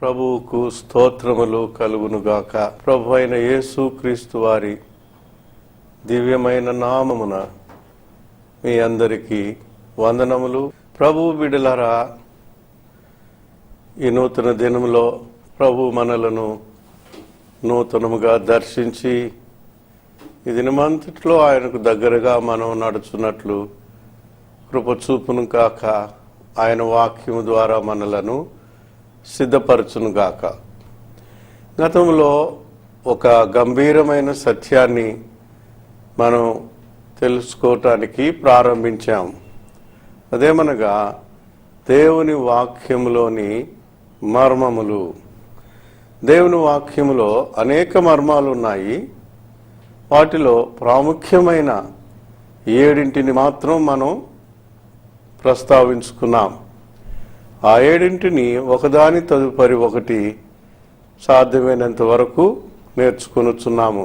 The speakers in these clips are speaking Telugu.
ప్రభువుకు స్తోత్రములు కలుగునుగాక. ప్రభు అయిన యేసు క్రీస్తు వారి దివ్యమైన నామమున మీ అందరికీ వందనములు. ప్రభువు బిడ్డలారా, ఈ నూతన దినములో ప్రభు మనలను నూతనముగా దర్శించి ఈ దినమంతట్లో ఆయనకు దగ్గరగా మనం నడుచున్నట్లు కృప చూపును కాక, ఆయన వాక్యము ద్వారా మనలను సిద్ధపరచును గాక. గతంలో ఒక గంభీరమైన సత్యాన్ని మనం తెలుసుకోవటానికి ప్రారంభించాం. అదేమనగా దేవుని వాక్యములోని మర్మములు. దేవుని వాక్యములో అనేక మర్మాలు ఉన్నాయి. వాటిలో ప్రాముఖ్యమైన 7 మాత్రం మనం ప్రస్తావించుకున్నాం. ఆ 7 ఒకదాని తదుపరి ఒకటి సాధ్యమైనంత వరకు నేర్చుకొనుచున్నాము.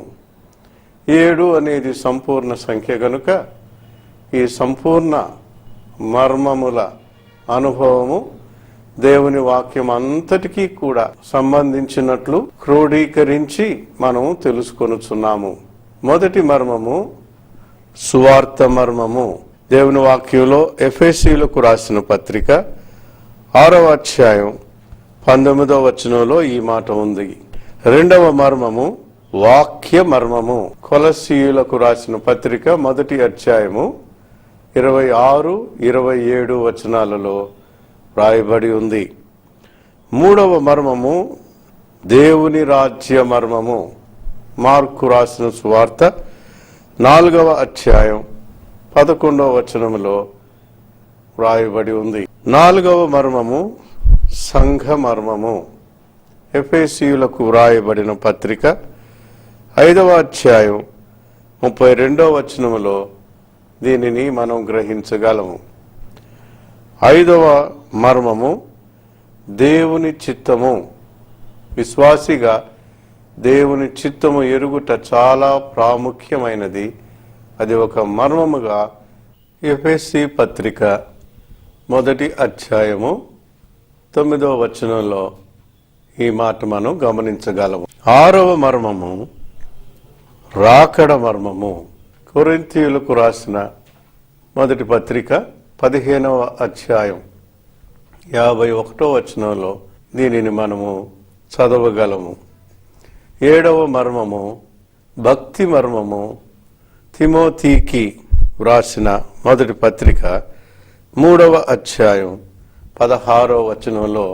7 అనేది సంపూర్ణ సంఖ్య కనుక ఈ సంపూర్ణ మర్మముల అనుభవము దేవుని వాక్యం అంతటికీ కూడా సంబంధించినట్లు క్రోడీకరించి మనం తెలుసుకొనుచున్నాము. మొదటి మర్మము సువార్త మర్మము. దేవుని వాక్యంలో ఎఫెసీయులకు రాసిన పత్రిక 6వ అధ్యాయం 19వ వచనంలో ఈ మాట ఉంది. రెండవ మర్మము వాక్య మర్మము. కొలస్సీయులకు రాసిన పత్రిక 1వ అధ్యాయము 26, 27 వచనాలలో రాయబడి ఉంది. మూడవ మర్మము దేవుని రాజ్య మర్మము. మార్కు రాసిన సువార్త 4వ అధ్యాయం 11వ వచనములో వ్రాయబడి ఉంది. 4వ మర్మము సంఘ మర్మము. ఎఫెసీయులకు వ్రాయబడిన పత్రిక 5వ అధ్యాయం 32వ వచనములో దీనిని మనం గ్రహించగలము. 5వ మర్మము దేవుని చిత్తము. విశ్వాసిగా దేవుని చిత్తము ఎరుగుట చాలా ప్రాముఖ్యమైనది. అది ఒక మర్మముగా ఎఫెసీ పత్రిక 1వ అధ్యాయము 9వ వచనంలో ఈ మాట మనం గమనించగలము. 6వ మర్మము రాకడ మర్మము. కొరింథీయులకు రాసిన మొదటి పత్రిక 15వ అధ్యాయం 51వ వచనంలో దీనిని మనము చదవగలము. 7వ మర్మము భక్తి మర్మము. తిమోతికి వ్రాసిన మొదటి పత్రిక 3వ అధ్యాయం 16వ వచనంలో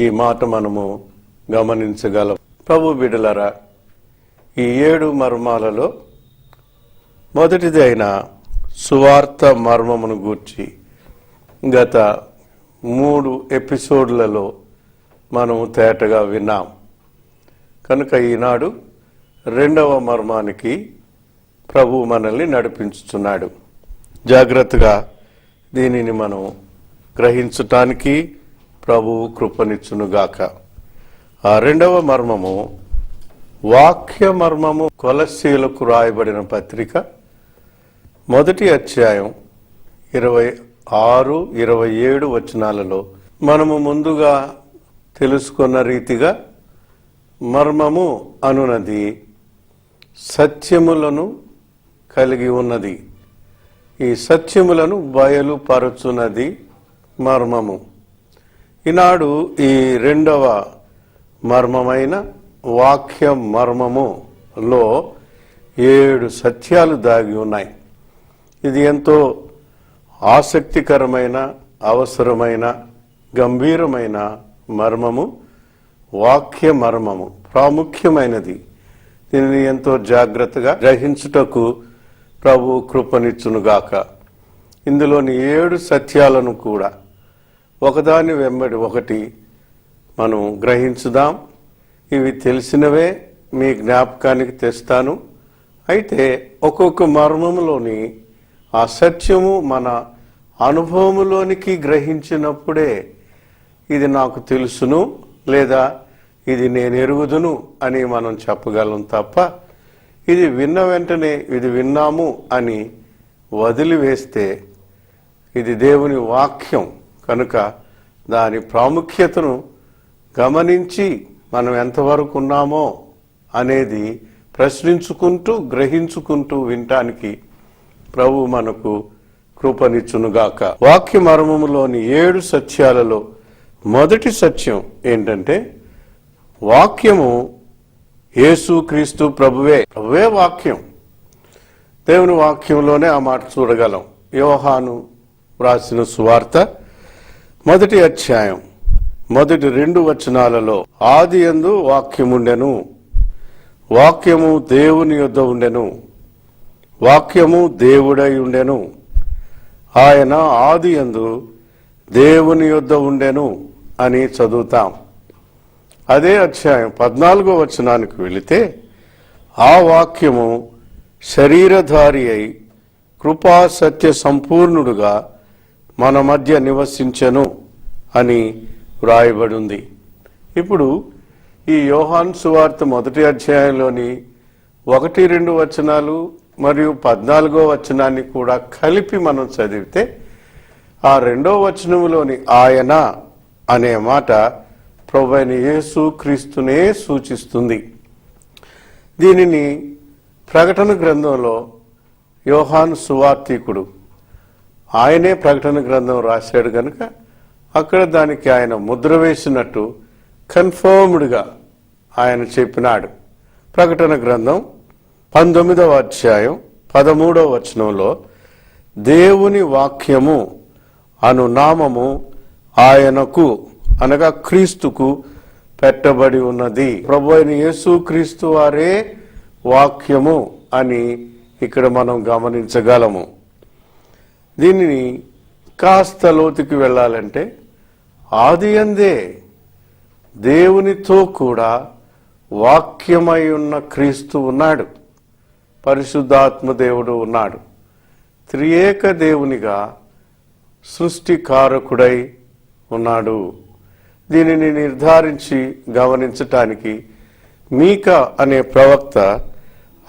ఈ మాట మనము గమనించగలం. ప్రభు బిడ్డలారా, ఈ 7 మర్మాలలో మొదటిది అయిన సువార్త మర్మమును గూర్చి గత 3 ఎపిసోడ్లలో మనము తేటగా విన్నాం. కనుక ఈనాడు 2వ మర్మానికి ప్రభు మనల్ని నడిపించుచున్నాడు. జాగ్రత్తగా దీనిని మనం గ్రహించటానికి ప్రభువు కృపనిచ్చునుగాక. ఆ 2వ మర్మము వాక్య మర్మము. కొలస్సీయులకు రాయబడిన పత్రిక 1వ అధ్యాయం 26, 27 వచనాలలో మనము ముందుగా తెలుసుకున్న రీతిగా మర్మము అనునది సత్యములను కలిగి ఉన్నది. ఈ సత్యములను బయలుపరచున్నది మర్మము. ఈనాడు ఈ 2వ మర్మమైన వాక్య మర్మములో 7 సత్యాలు దాగి ఉన్నాయి. ఇది ఎంతో ఆసక్తికరమైన, అవసరమైన, గంభీరమైన మర్మము. వాక్య మర్మము ప్రాముఖ్యమైనది. దీనిని ఎంతో జాగ్రత్తగా గ్రహించుటకు ప్రభు కృపనిచ్చునుగాక. ఇందులోని 7 సత్యాలను కూడా ఒకదాని వెంబడి ఒకటి మనం గ్రహించుదాం. ఇవి తెలిసినవే మీ జ్ఞాపకానికి తెస్తాను. అయితే ఒక్కొక్క మర్మములోని ఆ సత్యము మన అనుభవములోనికి గ్రహించినప్పుడే ఇది నాకు తెలుసును లేదా ఇది నేను ఎరుగుదును అని మనం చెప్పగలం తప్ప ఇది విన్న వెంటనే ఇది విన్నాము అని వదిలివేస్తే ఇది దేవుని వాక్యం కనుక దాని ప్రాముఖ్యతను గమనించి మనం ఎంతవరకు ఉన్నామో అనేది ప్రశ్నించుకుంటూ గ్రహించుకుంటూ వినటానికి ప్రభు మనకు కృపనిచ్చునుగాక. వాక్య మర్మములోని 7 సత్యాలలో మొదటి సత్యం ఏంటంటే వాక్యము యేసుక్రీస్తు ప్రభువే. ప్రభువే వాక్యం. దేవుని వాక్యంలోనే ఆ మాట చూడగలం. యోహాను వ్రాసిన సువార్త 1వ అధ్యాయం మొదటి 2 వచనాలలో ఆదియందు వాక్యముండెను, వాక్యము దేవుని యొద్ద ఉండెను, వాక్యము దేవుడై ఉండెను, ఆయన ఆదియందు దేవుని యొద్ద ఉండెను అని చదువుతాం. అదే అధ్యాయం 14వ వచనానికి వెళితే ఆ వాక్యము శరీరధారి అయి కృపా సత్య సంపూర్ణుడుగా మన మధ్య నివసించెను అని వ్రాయబడింది. ఇప్పుడు ఈ యోహాను సువార్త 1వ అధ్యాయంలోని 1-2 వచనాలు మరియు 14వ వచనాన్ని కూడా కలిపి మనం చదివితే ఆ 2వ వచనములోని ఆయన అనే మాట ప్రభువైన యేసుక్రీస్తునే సూచిస్తుంది. దీనిని ప్రకటన గ్రంథంలో యోహాను సువార్తికుడు ఆయనే ప్రకటన గ్రంథం రాశాడు కనుక అక్కడ దానికి ఆయన ముద్ర వేసినట్టు కన్ఫర్మ్డ్గా ఆయన చెప్పినాడు. ప్రకటన గ్రంథం 19వ అధ్యాయం 13వ వచనంలో దేవుని వాక్యము అను నామము ఆయనకు అనగా క్రీస్తుకు పెట్టబడి ఉన్నది. ప్రభువైన యేసుక్రీస్తు వారే వాక్యము అని ఇక్కడ మనం గమనించగలము. దీనిని కాస్త లోతుకి వెళ్ళాలంటే ఆదియందే దేవునితో కూడా వాక్యమై ఉన్న క్రీస్తు ఉన్నాడు, పరిశుద్ధాత్మ దేవుడు ఉన్నాడు. త్రియేక దేవునిగా సృష్టికారకుడై ఉన్నాడు. దీనిని నిర్ధారించి గమనించటానికి మీకా అనే ప్రవక్త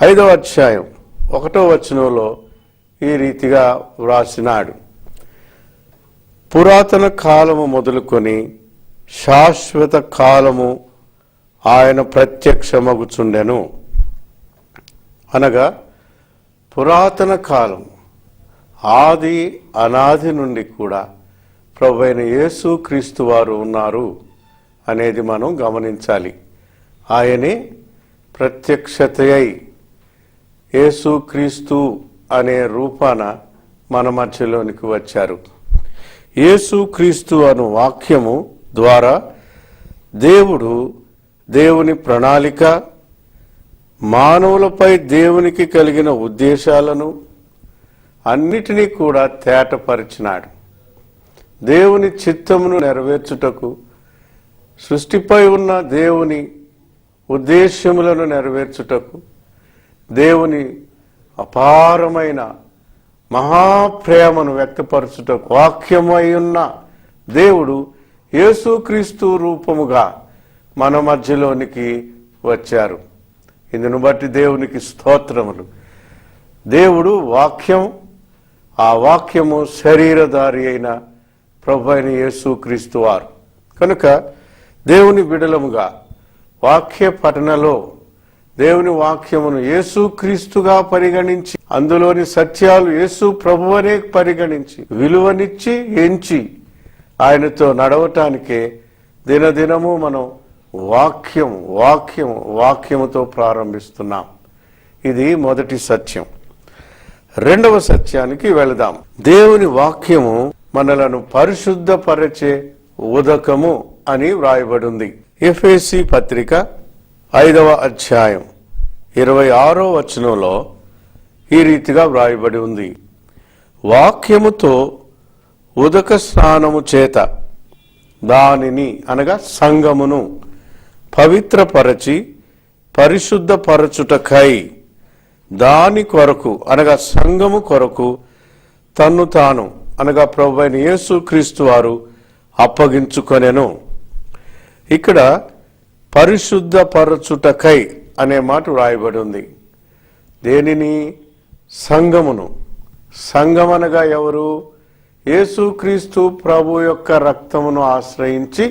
5వ అధ్యాయం 1వ వచనంలో ఈ రీతిగా వ్రాసినాడు. పురాతన కాలము మొదలుకొని శాశ్వత కాలము ఆయన ప్రత్యక్షమగుచుండెను. అనగా పురాతన కాలం ఆది అనాది నుండి కూడా ప్రభువైన యేసుక్రీస్తు వారు ఉన్నారు అనేది మనం గమనించాలి. ఆయనే ప్రత్యక్షతయై యేసుక్రీస్తు అనే రూపాన మన మధ్యలోనికి వచ్చారు. యేసుక్రీస్తు అను వాక్యము ద్వారా దేవుడు దేవుని ప్రణాళిక, మానవులపై దేవునికి కలిగిన ఉద్దేశాలను అన్నిటినీ కూడా తేటపరిచినాడు. దేవుని చిత్తమును నెరవేర్చుటకు, సృష్టిపై ఉన్న దేవుని ఉద్దేశ్యములను నెరవేర్చుటకు, దేవుని అపారమైన మహాప్రేమను వ్యక్తపరచుటకు వాక్యమై ఉన్న దేవుడు యేసుక్రీస్తు రూపముగా మన మధ్యలోనికి వచ్చారు. ఇందును బట్టి దేవునికి స్తోత్రములు. దేవుడు వాక్యం, ఆ వాక్యము శరీరధారి అయిన ప్రభువైన యేసుక్రీస్తు వారు కనుక దేవుని బిడలముగా వాక్య పఠనలో దేవుని వాక్యమును యేసుక్రీస్తుగా పరిగణించి అందులోని సత్యాలు యేసు ప్రభువనే పరిగణించి విలువనిచ్చి ఎంచి ఆయనతో నడవటానికే దినదినము మనం వాక్యముతో ప్రారంభిస్తున్నాం. ఇది మొదటి సత్యం. 2వ సత్యానికి వెళదాం. దేవుని వాక్యము మనలను పరిశుద్ధపరచే ఉదకము అని వ్రాయబడింది. ఎఫెసీ పత్రిక 5వ అధ్యాయం 26వ వచనంలో ఈ రీతిగా వ్రాయబడి ఉంది. వాక్యముతో ఉదక స్నానము చేత దానిని అనగా సంఘమును పవిత్రపరచి పరిశుద్ధపరచుటకై దాని కొరకు అనగా సంఘము కొరకు తన్ను తాను అనగా ప్రభువైన యేసుక్రీస్తు వారు అప్పగించుకొనెను. ఇక్కడ పరిశుద్ధపరచుటకై అనే మాట వ్రాయబడి ఉంది. దేనిని? సంఘమును. సంఘమనగా ఎవరు? యేసుక్రీస్తు ప్రభు యొక్క రక్తమును ఆశ్రయించి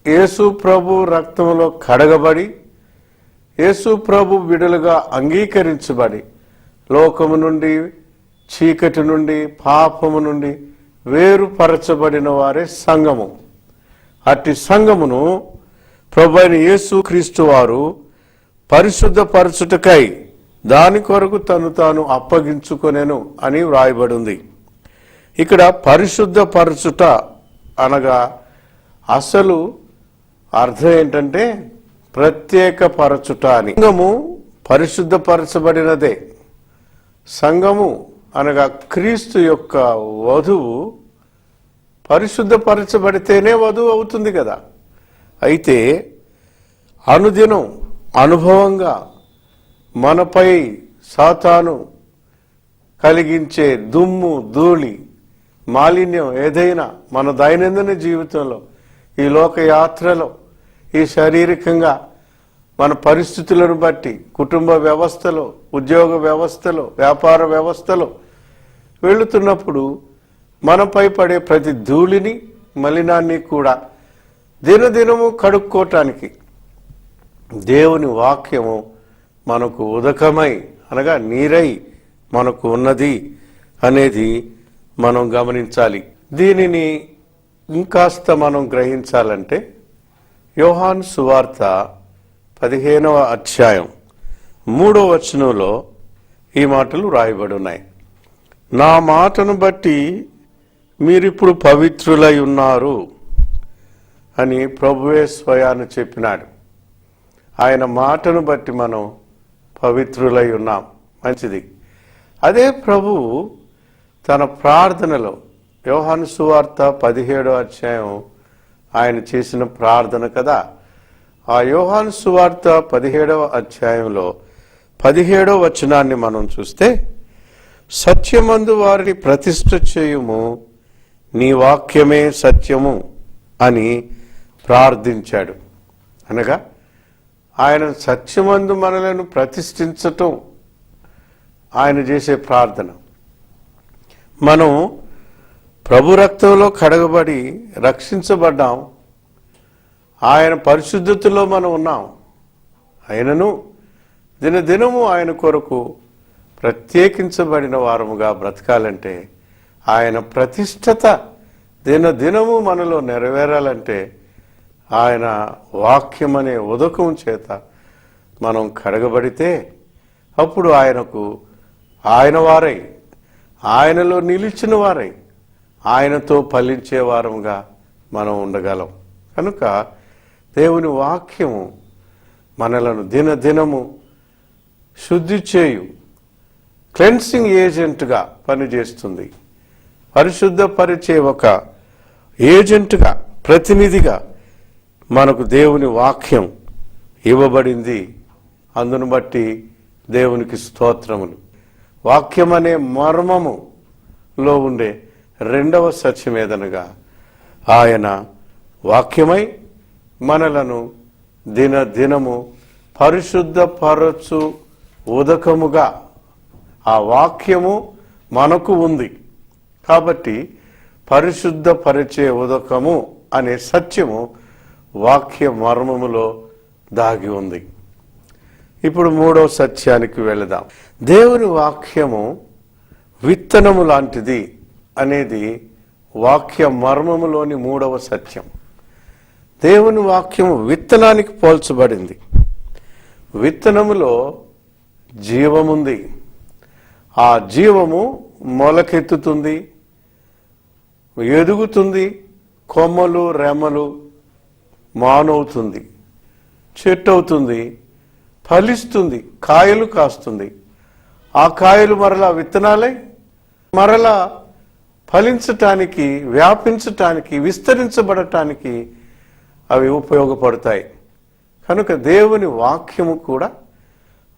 యేసు ప్రభు రక్తంలో కడగబడి యేసు ప్రభు బిడ్డలుగా అంగీకరించబడి లోకము నుండి, చీకటి నుండి, పాపము నుండి వేరుపరచబడిన వారే సంఘము. అట్టి సంఘమును ప్రభు అయిన యేసు క్రీస్తు వారు పరిశుద్ధపరచుటకై దాని కొరకు తను తాను అప్పగించుకొనెను అని వ్రాయబడి ఉంది. ఇక్కడ పరిశుద్ధపరచుట అనగా అసలు అర్థం ఏంటంటే ప్రత్యేకపరచుట అని. సంఘము పరిశుద్ధపరచబడినదే. సంఘము అనగా క్రీస్తు యొక్క వధువు పరిశుద్ధపరచబడితేనే వధువు అవుతుంది కదా. అయితే అనుదినం అనుభవంగా మనపై సాతాను కలిగించే దుమ్ము, ధూళి, మాలిన్యం ఏదైనా మన దైనందిన జీవితంలో, ఈ లోకయాత్రలో, ఈ శారీరకంగా మన పరిస్థితులను బట్టి కుటుంబ వ్యవస్థలో, ఉద్యోగ వ్యవస్థలో, వ్యాపార వ్యవస్థలో వెళుతున్నప్పుడు మనపై పడే ప్రతి ధూళిని, మలినాన్ని కూడా దినదినము కడుక్కోవటానికి దేవుని వాక్యము మనకు ఉదకమై అనగా నీరై మనకు ఉన్నది అనేది మనం గమనించాలి. దీనిని ఇంకాస్త మనం గ్రహించాలంటే యోహాను సువార్త 15వ అధ్యాయం 3వ వచనంలో ఈ మాటలు రాయబడి ఉన్నాయి. నా మాటను బట్టి మీరిప్పుడు పవిత్రులై ఉన్నారు అని ప్రభువే స్వయాన్ని చెప్పినాడు. ఆయన మాటను బట్టి మనం పవిత్రులై ఉన్నాం. మంచిది. అదే ప్రభువు తన ప్రార్థనలో యోహాను సువార్త 17వ అధ్యాయం ఆయన చేసిన ప్రార్థన కదా. ఆ యోహాను సువార్త 17వ అధ్యాయంలో 17వ వచనాన్ని మనం చూస్తే, సత్యమందు వారిని ప్రతిష్ఠ చేయుము, నీ వాక్యమే సత్యము అని ప్రార్థించాడు. అనగా ఆయన సత్యమందు మనలను ప్రతిష్ఠించటం ఆయన చేసే ప్రార్థన. మనం ప్రభు రక్తంలో కడగబడి రక్షించబడ్డాం. ఆయన పరిశుద్ధతలో మనం ఉన్నాం. ఆయనను దినదినము ఆయన కొరకు ప్రత్యేకించబడిన వారముగా బ్రతకాలంటే, ఆయన ప్రతిష్టత దినదినము మనలో నెరవేరాలంటే ఆయన వాక్యం అనే ఉదకం చేత మనం కడగబడితే అప్పుడు ఆయనకు ఆయన వారై, ఆయనలో నిలిచిన వారై, ఆయనతో ఫలించే వారముగా మనం ఉండగలం. కనుక దేవుని వాక్యము మనలను దినదినము శుద్ధి చేయు క్లెన్సింగ్ ఏజెంట్గా పనిచేస్తుంది. పరిశుద్ధపరిచే ఒక ఏజెంట్గా, ప్రతినిధిగా మనకు దేవుని వాక్యం ఇవ్వబడింది. అందును బట్టి దేవునికి స్తోత్రములు. వాక్యం అనే మర్మములో ఉండే రెండవ సత్యం ఏదనగా ఆయన వాక్యమై మనలను దినదినము పరిశుద్ధపరచు ఉదకముగా ఆ వాక్యము మనకు ఉంది. కాబట్టి పరిశుద్ధపరిచే ఉదకము అనే సత్యము వాక్య మర్మములో దాగి ఉంది. ఇప్పుడు 3వ సత్యానికి వెళదాం. దేవుని వాక్యము విత్తనము లాంటిది అనేది వాక్య మర్మములోని 3వ సత్యం. దేవుని వాక్యము విత్తనానికి పోల్చబడింది. విత్తనములో జీవముంది. ఆ జీవము మొలకెత్తుతుంది, ఎదుగుతుంది, కొమ్మలు రెమ్మలు మానవుతుంది, చెట్టు అవుతుంది, ఫలిస్తుంది, కాయలు కాస్తుంది. ఆ కాయలు మరలా విత్తనాలై మరలా ఫలించటానికి, వ్యాపించటానికి, విస్తరించబడటానికి అవి ఉపయోగపడతాయి. కనుక దేవుని వాక్యము కూడా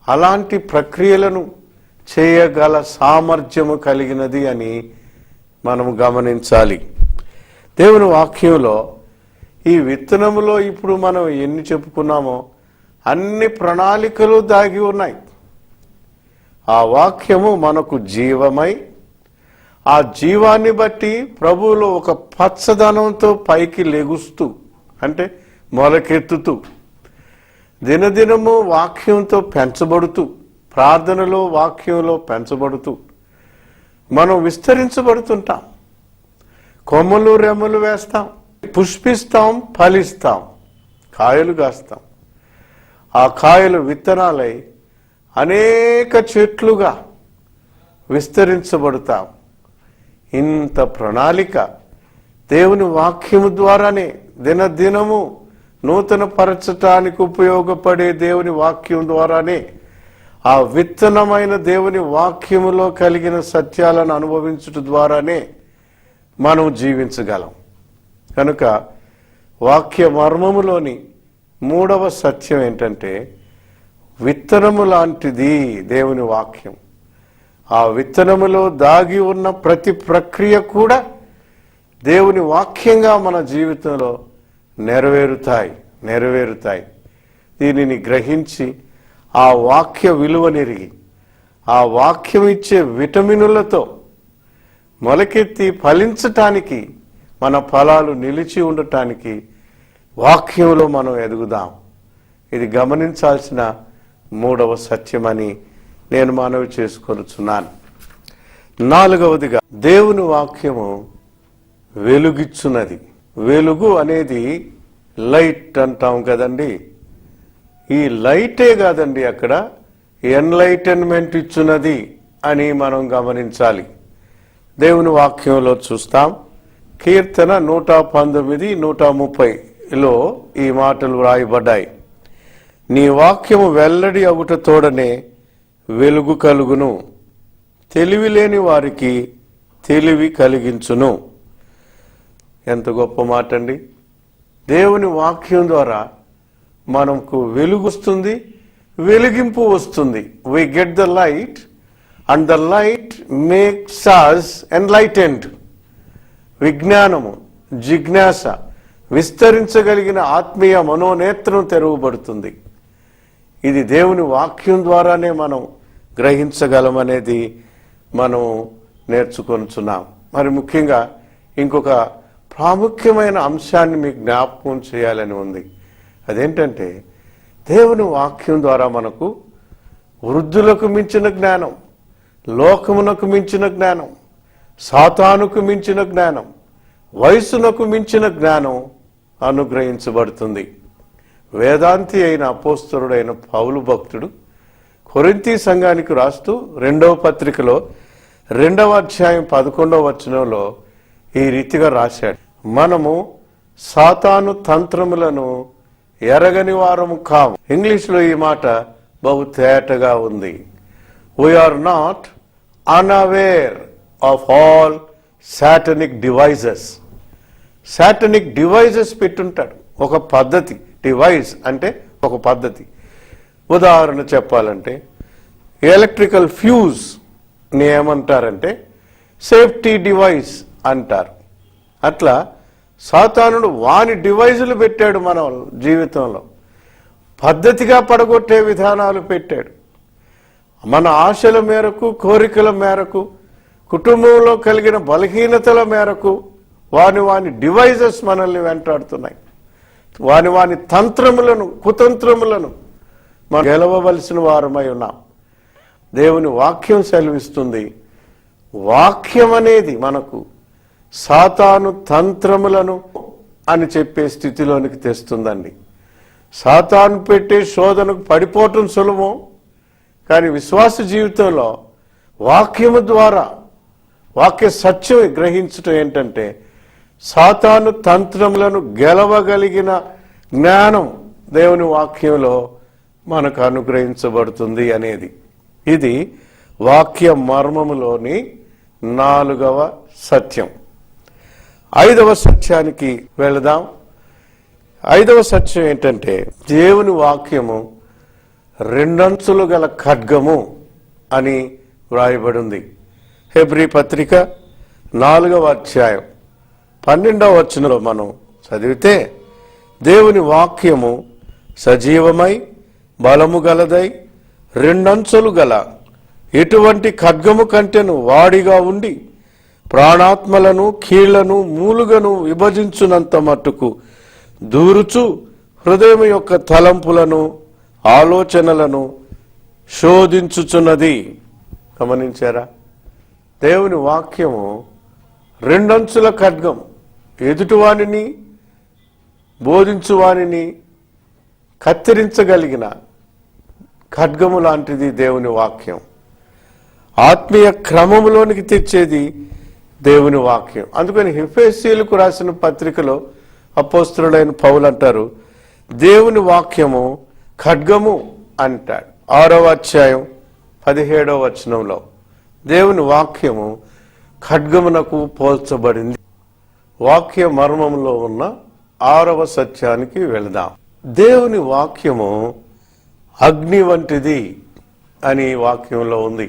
అలాంటి ప్రక్రియలను చేయగల సామర్థ్యము కలిగినది అని మనము గమనించాలి. దేవుని వాక్యంలో ఈ విత్తనములో ఇప్పుడు మనం ఎన్ని చెప్పుకున్నామో అన్ని ప్రణాళికలు దాగి ఉన్నాయి. ఆ వాక్యము మనకు జీవమై, ఆ జీవాన్ని బట్టి ప్రభువులో ఒక పచ్చదనంతో పైకి లెగుస్తూ, అంటే మొలకెత్తుతూ దినదినము వాక్యంతో పెంచబడుతూ, ప్రార్థనలో వాక్యంలో పెంచబడుతూ మనం విస్తరించబడుతుంటాం. కొమ్మలు రెమ్మలు వేస్తాం, పుష్పిస్తాం, ఫలిస్తాం, కాయలు కాస్తాం. ఆ కాయలు విత్తనాలై అనేక చెట్లుగా విస్తరించబడతాం. ఇంత ప్రణాళిక దేవుని వాక్యము ద్వారానే, దినదినము నూతన పరచటానికి ఉపయోగపడే దేవుని వాక్యం ద్వారానే, ఆ విత్తనమైన దేవుని వాక్యములో కలిగిన సత్యాలను అనుభవించుట ద్వారానే మనం జీవించగలం. కనుక వాక్య మర్మములోని మూడవ సత్యం ఏంటంటే, విత్తనము లాంటిది దేవుని వాక్యం. ఆ విత్తనములో దాగి ఉన్న ప్రతి ప్రక్రియ కూడా దేవుని వాక్యంగా మన జీవితంలో నెరవేరుతాయి. దీనిని గ్రహించి ఆ వాక్య విలువనెరిగి, ఆ వాక్యం ఇచ్చే విటమినులతో మొలకెత్తి ఫలించటానికి, మన ఫలాలు నిలిచి ఉండటానికి వాక్యంలో మనం ఎదుగుదాం. ఇది గమనించాల్సిన మూడవ సత్యమని నేను మనవి చేసుకొనుచున్నాను. నాలుగవదిగా, దేవుని వాక్యము వెలుగిచ్చున్నది. వెలుగు అనేది లైట్ అంటాం కదండి. ఈ లైటే కాదండి, అక్కడ ఎన్లైటన్మెంట్ ఇచ్చున్నది అని మనం గమనించాలి. దేవుని వాక్యంలో చూస్తాం. కీర్తన 119, 130లో ఈ మాటలు వ్రాయబడ్డాయి. నీ వాక్యము వెల్లడి అగుట తోడనే వెలుగు కలుగును, తెలివి లేని వారికి తెలివి కలిగించును. ఎంత గొప్ప మాట అండి. దేవుని వాక్యం ద్వారా మనకు వెలుగు వస్తుంది, వెలిగింపు వస్తుంది. We get the light and the light makes us enlightened. విజ్ఞానము, జిజ్ఞాస, విస్తరించగలిగిన ఆత్మీయ మనోనేత్రం తెరవబడుతుంది. ఇది దేవుని వాక్యం ద్వారానే మనం గ్రహించగలమనేది మనం నేర్చుకొనుచున్నాం. మరి ముఖ్యంగా ఇంకొక ప్రాముఖ్యమైన అంశాన్ని మీకు జ్ఞాపకం చేయాలని ఉంది. అదేంటంటే, దేవుని వాక్యం ద్వారా మనకు వృద్ధులకు మించిన జ్ఞానం, లోకమునకు మించిన జ్ఞానం, సాతానుకు మించిన జ్ఞానం, వయసునకు మించిన జ్ఞానం అనుగ్రహించబడుతుంది. వేదాంతి అయిన అపోస్తలుడైన పౌలు భక్తుడు కొరింథీ సంఘానికి రాస్తూ 2వ పత్రికలో 2వ అధ్యాయం 11వ వచనంలో ఈ రీతిగా రాశాడు. మనము సాతాను తంత్రములను ఎరగని వారము కాము. ఇంగ్లీష్లో ఈ మాట బహు తేటగా ఉంది. We are not unaware of all satanic devices. Satanic devices పెట్టుంటాడు. ఒక పద్ధతి, డివైస్ అంటే ఒక పద్ధతి. ఉదాహరణ చెప్పాలంటే, ఎలక్ట్రికల్ ఫ్యూజ్ ని ఏమంటారంటే సేఫ్టీ డివైస్ అంటారు. అట్లా సాతానుడు వాని డివైజులు పెట్టాడు. మన జీవితంలో పద్ధతిగా పడగొట్టే విధానాలు పెట్టాడు. మన ఆశల మేరకు, కోరికల మేరకు, కుటుంబంలో కలిగిన బలహీనతల మేరకు వాని డివైజెస్ మనల్ని వెంటాడుతున్నాయి. వాని తంత్రములను, కుతంత్రములను మనం గెలవవలసిన వారమై ఉన్నాం. దేవుని వాక్యం సెలవిస్తుంది. వాక్యం అనేది మనకు సాతాను తంత్రములను అని చెప్పే స్థితిలోనికి తెస్తుందండి. సాతాను పెట్టే శోధనకు పడిపోవటం సులభం, కానీ విశ్వాస జీవితంలో వాక్యము ద్వారా వాక్య సత్యం గ్రహించటం ఏంటంటే, సాతాను తంత్రములను గెలవగలిగిన జ్ఞానం దేవుని వాక్యంలో మనకు అనుగ్రహించబడుతుంది అనేది. ఇది వాక్య మర్మములోని 4వ సత్యం. 5వ సత్యానికి వెళదాం. 5వ సత్యం ఏంటంటే, దేవుని వాక్యము 2 అంచులు గల ఖడ్గము అని వ్రాయబడింది. హెబ్రీ పత్రిక 4వ అధ్యాయం 12వ వచనంలో మనం చదివితే, దేవుని వాక్యము సజీవమై బలము గలదై 2 అంచులు గల ఎటువంటి ఖడ్గము కంటెను వాడిగా ఉండి ప్రాణాత్మలను, కీళ్లను, మూలుగను విభజించునంత మట్టుకు దూరుచు హృదయం యొక్క తలంపులను ఆలోచనలను శోధించుచున్నది. గమనించారా? దేవుని వాక్యము రెండంచుల ఖడ్గం, ఎదుటివానిని బోధించువానిని కత్తిరించగలిగిన ఖడ్గము లాంటిది దేవుని వాక్యం. ఆత్మీయ క్రమములోనికి తెచ్చేది దేవుని వాక్యం. అందుకని ఎఫెసీయులకు రాసిన పత్రికలో అపోస్తలుడైన పౌలు అంటారు, దేవుని వాక్యము ఖడ్గము అంటాడు. 6వ అధ్యాయం 17వ వచనంలో దేవుని వాక్యము ఖడ్గమునకు పోల్చబడింది. వాక్య మర్మంలో ఉన్న 6వ సత్యానికి వెళదాం. దేవుని వాక్యము అగ్ని వంటిది అని వాక్యంలో ఉంది.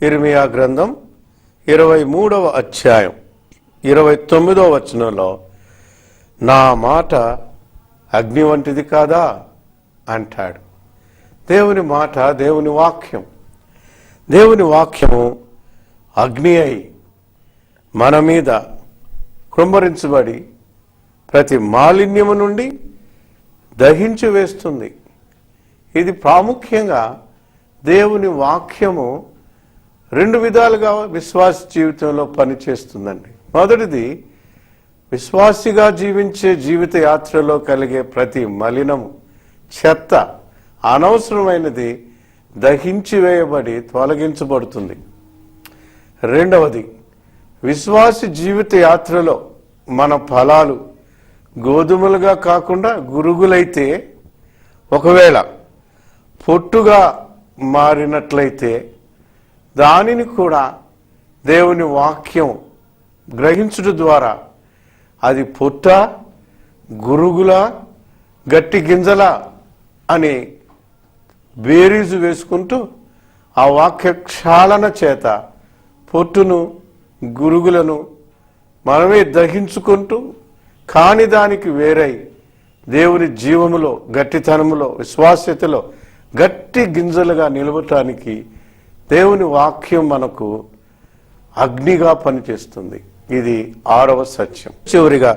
ఇర్మియా గ్రంథం 23వ అధ్యాయం 29వ వచనంలో నా మాట అగ్ని వంటిది కాదా అంటాడు. దేవుని మాట, దేవుని వాక్యం, దేవుని వాక్యము అగ్ని అయి మన మీద కృంభరించబడి ప్రతి మాలిన్యము నుండి దహించి వేస్తుంది. ఇది ప్రాముఖ్యంగా దేవుని వాక్యము 2 విధాలుగా విశ్వాస జీవితంలో పనిచేస్తుందండి. మొదటిది, విశ్వాసిగా జీవించే జీవిత యాత్రలో కలిగే ప్రతి మలినము, చెత్త, అనవసరమైనది దహించి వేయబడి తొలగించబడుతుంది. రెండవది, విశ్వాసి జీవిత యాత్రలో మన ఫలాలు గోధుమలుగా కాకుండా గురుగులైతే, ఒకవేళ పొట్టుగా మారినట్లయితే దానిని కూడా దేవుని వాక్యం గ్రహించుట ద్వారా అది పొట్ట, గురుగుల, గట్టి గింజల అని బేరీజు వేసుకుంటూ ఆ వాక్య క్షాళన చేత పొట్టును, గురుగులను మనమే దహించుకుంటూ కాని దానికి వేరై దేవుని జీవములో, గట్టితనములో, విశ్వాస్యతలో గట్టి గింజలుగా నిలవటానికి దేవుని వాక్యం మనకు అగ్నిగా పనిచేస్తుంది. ఇది 6వ సత్యం. చివరిగా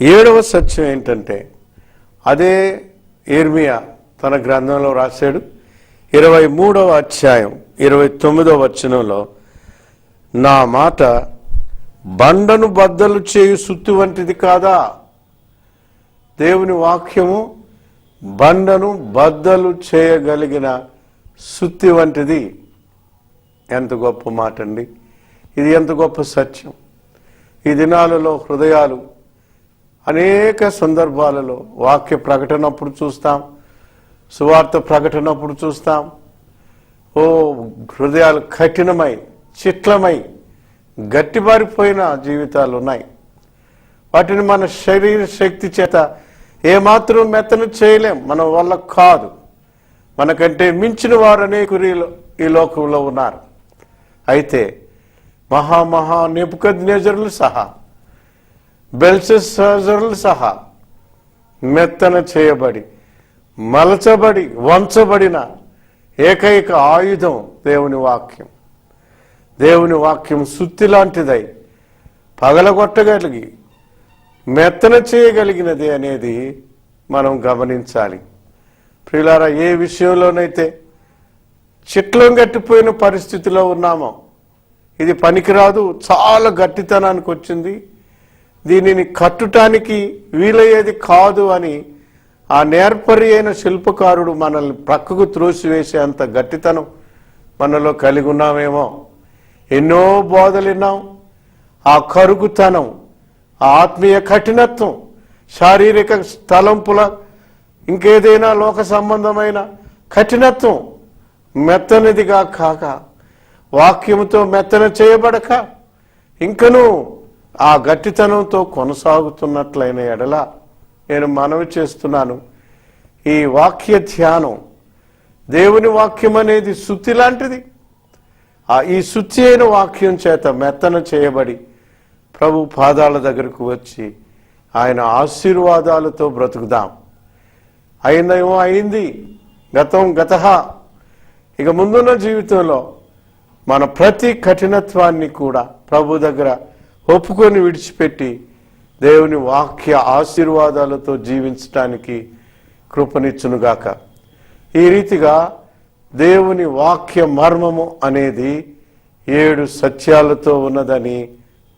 7వ సత్యం ఏంటంటే, అదే ఇర్మియా తన గ్రంథంలో రాశాడు. 23వ అధ్యాయం 29వ వచనంలో నా మాట బండను బద్దలు చేయు సుత్తి వంటిది కాదా. దేవుని వాక్యము బండను బద్దలు చేయగలిగిన సుత్తి వంటిది. ఎంత గొప్ప మాట అండి! ఇది ఎంత గొప్ప సత్యం! ఈ దినాలలో హృదయాలు అనేక సందర్భాలలో వాక్య ప్రకటనప్పుడు చూస్తాం, సువార్త ప్రకటనప్పుడు చూస్తాం, హృదయాలు కఠినమై, చిట్లమై, గట్టిబారిపోయిన జీవితాలు ఉన్నాయి. వాటిని మన శరీర శక్తి చేత ఏమాత్రం మెత్తన చేయలేం, మన వల్ల కాదు. మనకంటే మించిన వారు అనేకులు ఈ లోకంలో ఉన్నారు. అయితే మహా నెబుకద్నెజరులు సహా, బెల్షస్సరులు సహా మెత్తన చేయబడి, మలచబడి, వంచబడిన ఏకైక ఆయుధం దేవుని వాక్యం. దేవుని వాక్యం సుత్తి లాంటిదై పగలగొట్టగలిగి మెత్తన చేయగలిగినది అనేది మనం గమనించాలి. ప్రియులారా, ఏ విషయంలోనైతే చిట్లం గట్టిపోయిన పరిస్థితిలో ఉన్నామో, ఇది పనికిరాదు, చాలా గట్టితనానికి వచ్చింది, దీనిని కట్టుటానికి వీలయ్యేది కాదు అని ఆ నేర్పరి అయిన శిల్పకారుడు మనల్ని ప్రక్కకు త్రోసివేసే అంత గట్టితనం మనలో కలిగి ఉన్నామేమో. ఎన్నో బోధలు విన్నాం. ఆ కరుగుతనం, ఆ ఆత్మీయ కఠినత్వం, శారీరక తలంపుల ఇంకేదైనా లోక సంబంధమైన కఠినత్వం మెత్తనిదిగా కాక, వాక్యముతో మెత్తన చేయబడక, ఇంకనూ ఆ గట్టితనంతో కొనసాగుతున్నట్లయిన ఎడల నేను మనవి చేస్తున్నాను, ఈ వాక్య ధ్యానం, దేవుని వాక్యం అనేది సుత్తి లాంటిది. ఈ శుద్ధి అయిన వాక్యం చేత మెత్తన చేయబడి ప్రభు పాదాల దగ్గరకు వచ్చి ఆయన ఆశీర్వాదాలతో బ్రతుకుదాం. అయిందేమో అయింది, గతం గతః. ఇక ముందున్న జీవితంలో మన ప్రతి కఠినత్వాన్ని కూడా ప్రభు దగ్గర ఒప్పుకొని విడిచిపెట్టి దేవుని వాక్య ఆశీర్వాదాలతో జీవించటానికి కృపనిచ్చునుగాక. ఈ రీతిగా దేవుని వాక్య మర్మము అనేది 7 సత్యాలతో ఉన్నదని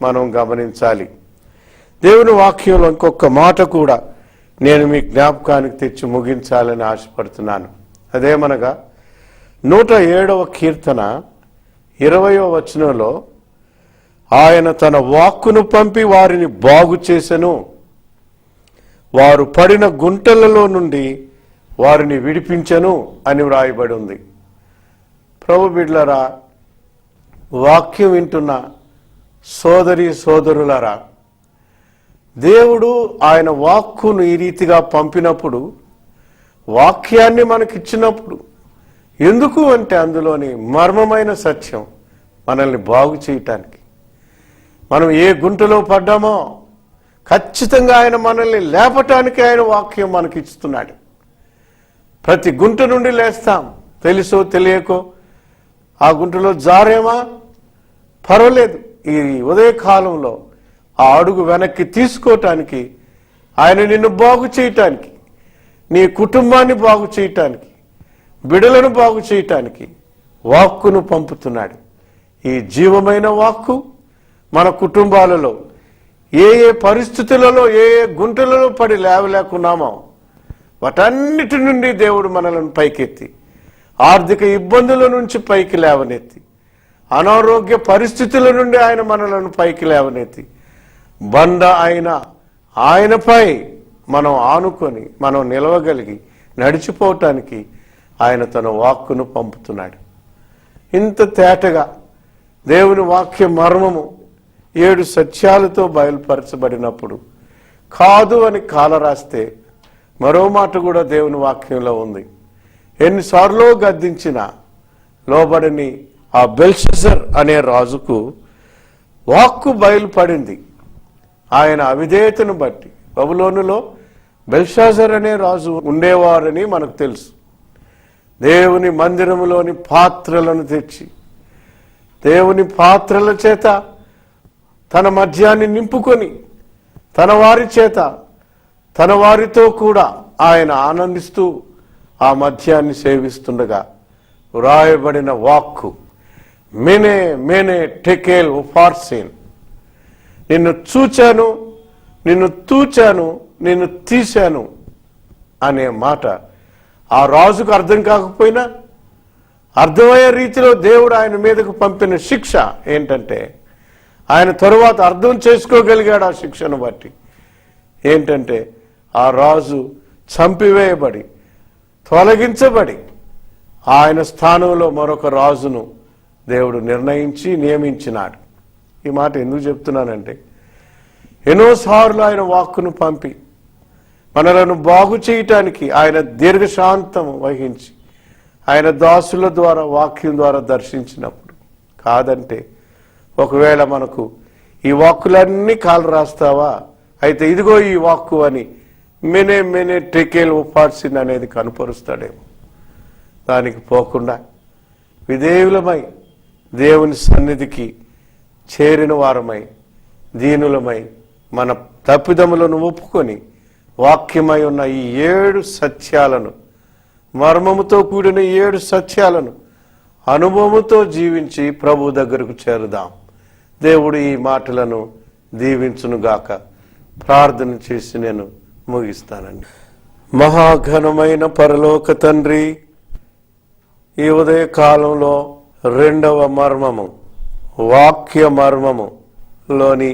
మనం గమనించాలి. దేవుని వాక్యంలో ఇంకొక మాట కూడా నేను మీ జ్ఞాపకానికి తెచ్చి ముగించాలని ఆశపడుతున్నాను. అదేమనగా 107వ కీర్తన 20వ వచనంలో ఆయన తన వాక్కును పంపి వారిని బాగు చేసెను, వారు పడిన గుంటలలో నుండి వారిని విడిపించెను అని వ్రాయబడి ఉంది. ప్రభు బిడ్డలారా, వాక్యం వింటున్న సోదరి సోదరులారా, దేవుడు ఆయన వాక్కును ఈ రీతిగా పంపినప్పుడు, వాక్యాన్ని మనకిచ్చినప్పుడు, ఎందుకు అంటే అందులోని మర్మమైన సత్యం మనల్ని బాగు చేయటానికి. మనం ఏ గుంటలో పడ్డామో ఖచ్చితంగా ఆయన మనల్ని లేపటానికి ఆయన వాక్యం మనకిస్తున్నాడు. ప్రతి గుంట నుండి లేస్తాం, తెలుసో తెలియకో ఆ గుంటలో జారేమా పర్వాలేదు. ఈ ఉదయకాలంలో ఆ అడుగు వెనక్కి తీసుకోవటానికి, ఆయన నిన్ను బాగు చేయటానికి, నీ కుటుంబాన్ని బాగు చేయటానికి, బిడలను బాగు చేయటానికి వాక్కును పంపుతున్నాడు. ఈ జీవమైన వాక్కు మన కుటుంబాలలో ఏ ఏ పరిస్థితులలో ఏ ఏ గుంటలలో పడి లేవలేకున్నామో వాటన్నిటి నుండి దేవుడు మనలను పైకెత్తి, ఆర్థిక ఇబ్బందుల నుంచి పైకి లేవనెత్తి, అనారోగ్య పరిస్థితుల నుండి ఆయన మనలను పైకి లేవనెత్తి, బండ అయిన ఆయనపై మనం ఆనుకొని మనం నిలవగలిగి నడిచిపోవటానికి ఆయన తన వాక్కును పంపుతున్నాడు. ఇంత తేటగా దేవుని వాక్య మర్మము 7 సత్యాలతో బయలుపరచబడినప్పుడు కాదు అని కాలరాస్తే మరో మాట కూడా దేవుని వాక్యంలో ఉంది. ఎన్నిసార్లు గద్దించిన లోబడని ఆ బెల్షస్సర్ అనే రాజుకు వాక్కు బయలుపడింది. ఆయన అవిధేయతను బట్టి. బబులోనులో బెల్షస్సర్ అనే రాజు ఉండేవారని మనకు తెలుసు. దేవుని మందిరములోని పాత్రలను తెచ్చి దేవుని పాత్రల చేత తన మద్యాన్ని నింపుకొని తన వారి చేత తన వారితో కూడా ఆయన ఆనందిస్తూ ఆ మద్యాన్ని సేవిస్తుండగా వ్రాయబడిన వాక్కు మెనే మెనే టెకేల్ ఉఫార్సేన్, నిన్ను చూచాను, నిన్ను తూచాను, నిన్ను తీశాను అనే మాట ఆ రాజుకు అర్థం కాకపోయినా అర్థమయ్యే రీతిలో దేవుడు ఆయన మీదకు పంపిన శిక్ష ఏంటంటే, ఆయన తరువాత అర్థం చేసుకోగలిగాడు ఆ శిక్షను బట్టి. ఏంటంటే ఆ రాజు చంపివేయబడి తొలగించబడి ఆయన స్థానంలో మరొక రాజును దేవుడు నిర్ణయించి నియమించినాడు. ఈ మాట ఎందుకు చెప్తున్నానంటే, ఎన్నోసార్లు ఆయన వాక్కును పంపి మనలను బాగు చేయటానికి ఆయన దీర్ఘశాంతం వహించి ఆయన దాసుల ద్వారా వాక్యం ద్వారా దర్శించినప్పుడు, కాదంటే ఒకవేళ మనకు ఈ వాక్కులన్నీ కాలు రాస్తావా, అయితే ఇదిగో ఈ వాక్కు అని మెనే మెనే టెకేల్ ఉపార్సిన్ అనేది కనుపరుస్తాడేమో. దానికి పోకుండా విధేయులమై దేవుని సన్నిధికి చేరిన వారమై దీనులమై మన తప్పిదములను ఒప్పుకొని వాక్యమై ఉన్న ఈ 7 సత్యాలను, మర్మముతో కూడిన 7 సత్యాలను అనుభవముతో జీవించి ప్రభు దగ్గరకు చేరుదాం. దేవుడు ఈ మాటలను దీవించునుగాక. ప్రార్థన చేసి నేను ముగిస్తానండి. మహాఘనమైన పరలోక తండ్రి, ఈ ఉదయ కాలంలో 2వ మర్మము, వాక్య మర్మము లోని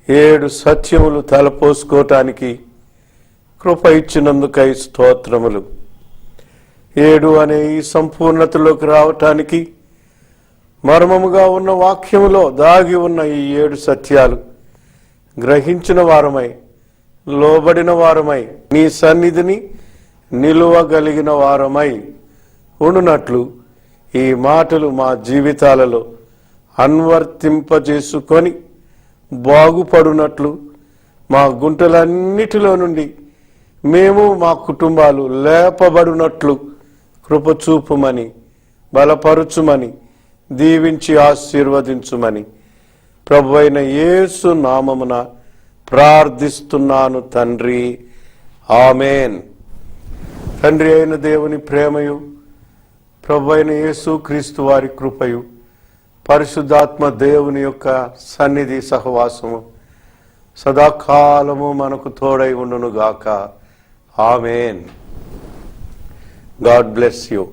7 సత్యములు తలపోసుకోవటానికి కృప ఇచ్చినందుకై స్తోత్రములు. 7 అనే ఈ సంపూర్ణతలోకి రావటానికి మర్మముగా ఉన్న వాక్యములో దాగి ఉన్న ఈ 7 సత్యాలు గ్రహించిన వారమై, లోబడిన వారమై, నీ సన్నిధిని నిలువగలిగిన వారమై ఉండునట్లు ఈ మాటలు మా జీవితాలలో అన్వర్తింపజేసుకొని బాగుపడునట్లు, మా గుంటలన్నిటిలో నుండి మేము మా కుటుంబాలు లేపబడునట్లు కృపచూపుమని, బలపరుచుమని, దీవించి ఆశీర్వదించుమని ప్రభువైన యేసు నామమున ప్రార్థిస్తున్నాను తండ్రి, ఆమేన్. తండ్రి అయిన దేవుని ప్రేమయు, ప్రభు అయిన యేసు క్రీస్తు వారి కృపయు, పరిశుద్ధాత్మ దేవుని యొక్క సన్నిధి సహవాసము సదాకాలము మనకు తోడై ఉండును గాక. ఆమేన్. God bless you.